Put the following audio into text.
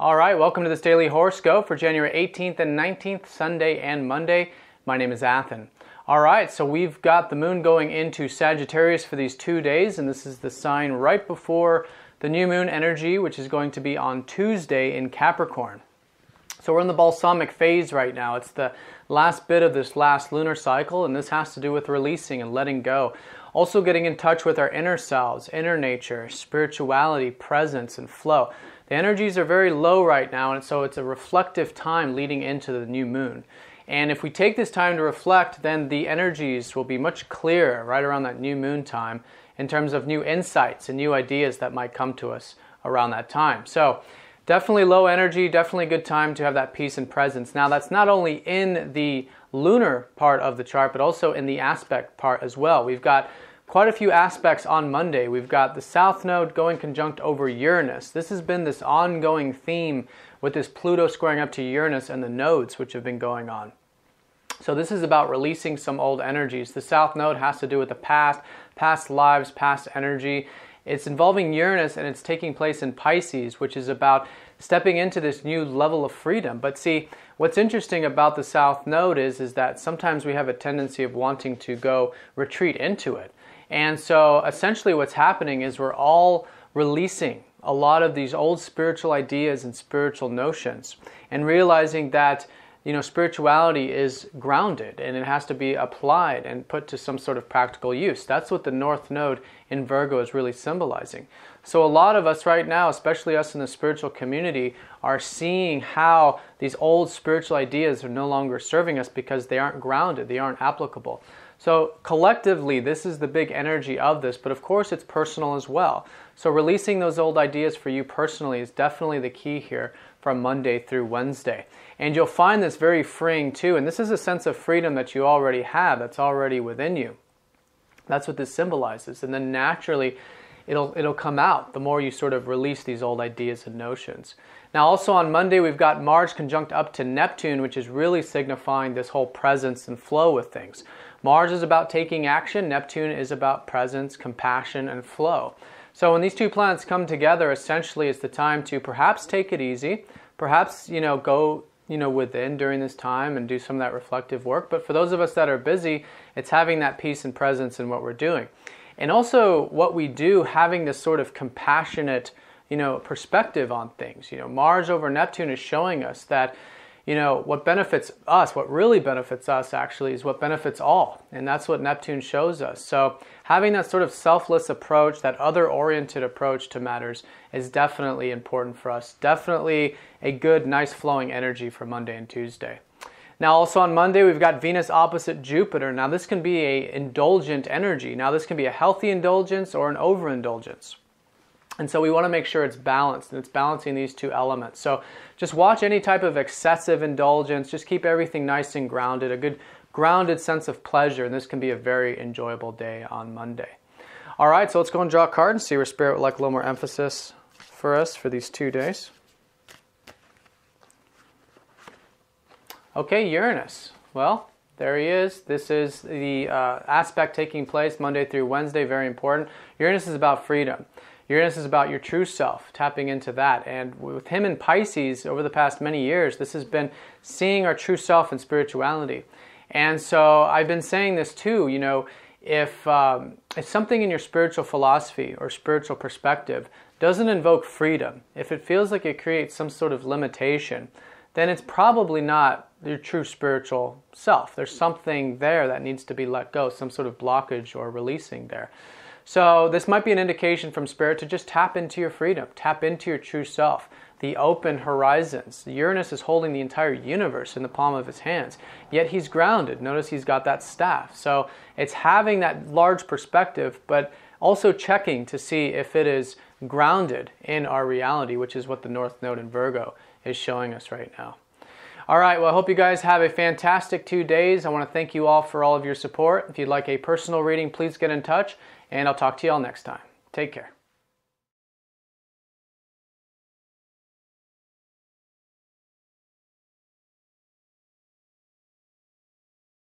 All right, welcome to this daily horoscope for January 18th and 19th, Sunday and Monday. My name is Athen. All right, so we've got the moon going into Sagittarius for these 2 days, and this is the sign right before the new moon energy, which is going to be on Tuesday in Capricorn. So we're in the balsamic phase right now. It's the last bit of this last lunar cycle, and this has to do with releasing and letting go. Also getting in touch with our inner selves, inner nature, spirituality, presence, and flow. The energies are very low right now, and so it's a reflective time leading into the new moon. And if we take this time to reflect, then the energies will be much clearer right around that new moon time in terms of new insights and new ideas that might come to us around that time. So definitely low energy, definitely a good time to have that peace and presence. Now that's not only in the lunar part of the chart, but also in the aspect part as well. We've got quite a few aspects on Monday. We've got the South Node going conjunct over Uranus. This has been this ongoing theme with this Pluto squaring up to Uranus and the nodes which have been going on. So this is about releasing some old energies. The South Node has to do with the past lives, past energy. It's involving Uranus, and it's taking place in Pisces, which is about stepping into this new level of freedom. But see, what's interesting about the South Node is that sometimes we have a tendency of wanting to go retreat into it. And so essentially what's happening is we're all releasing a lot of these old spiritual ideas and spiritual notions and realizing that, spirituality is grounded and it has to be applied and put to some sort of practical use. That's what the North Node in Virgo is really symbolizing. So a lot of us right now, especially us in the spiritual community, are seeing how these old spiritual ideas are no longer serving us because they aren't grounded, they aren't applicable. So collectively, this is the big energy of this, but of course it's personal as well. So releasing those old ideas for you personally is definitely the key here from Monday through Wednesday. And you'll find this very freeing too, and this is a sense of freedom that you already have, that's already within you. That's what this symbolizes. And then naturally, it'll come out the more you sort of release these old ideas and notions. Now also on Monday, we've got Mars conjunct up to Neptune, which is really signifying this whole presence and flow with things. Mars is about taking action. Neptune is about presence, compassion, and flow. So when these two planets come together, essentially it's the time to perhaps take it easy, perhaps, go within during this time and do some of that reflective work. But for those of us that are busy, it's having that peace and presence in what we're doing. And also what we do, having this sort of compassionate, perspective on things. Mars over Neptune is showing us that, what benefits us, what really benefits us actually is what benefits all. And that's what Neptune shows us. So having that sort of selfless approach, that other-oriented approach to matters is definitely important for us. Definitely a good, nice flowing energy for Monday and Tuesday. Now also on Monday, we've got Venus opposite Jupiter. Now this can be an indulgent energy. Now this can be a healthy indulgence or an overindulgence. And so we want to make sure it's balanced, and it's balancing these two elements. So just watch any type of excessive indulgence. Just keep everything nice and grounded, a good grounded sense of pleasure, and this can be a very enjoyable day on Monday. All right, so let's go and draw a card and see where Spirit would like a little more emphasis for us for these 2 days. Okay, Uranus. Well, there he is. This is the aspect taking place Monday through Wednesday, very important. Uranus is about freedom. Uranus is about your true self, tapping into that. And with him in Pisces over the past many years, this has been seeing our true self and spirituality. And so I've been saying this too, if something in your spiritual philosophy or spiritual perspective doesn't invoke freedom, if it feels like it creates some sort of limitation, then it's probably not your true spiritual self. There's something there that needs to be let go, some sort of blockage or releasing there. So this might be an indication from Spirit to just tap into your freedom, tap into your true self, the open horizons. Uranus is holding the entire universe in the palm of his hands, yet he's grounded. Notice he's got that staff. So it's having that large perspective, but also checking to see if it is grounded in our reality, which is what the North Node in Virgo is showing us right now. All right, well, I hope you guys have a fantastic 2 days. I want to thank you all for all of your support. If you'd like a personal reading, please get in touch, and I'll talk to you all next time. Take care.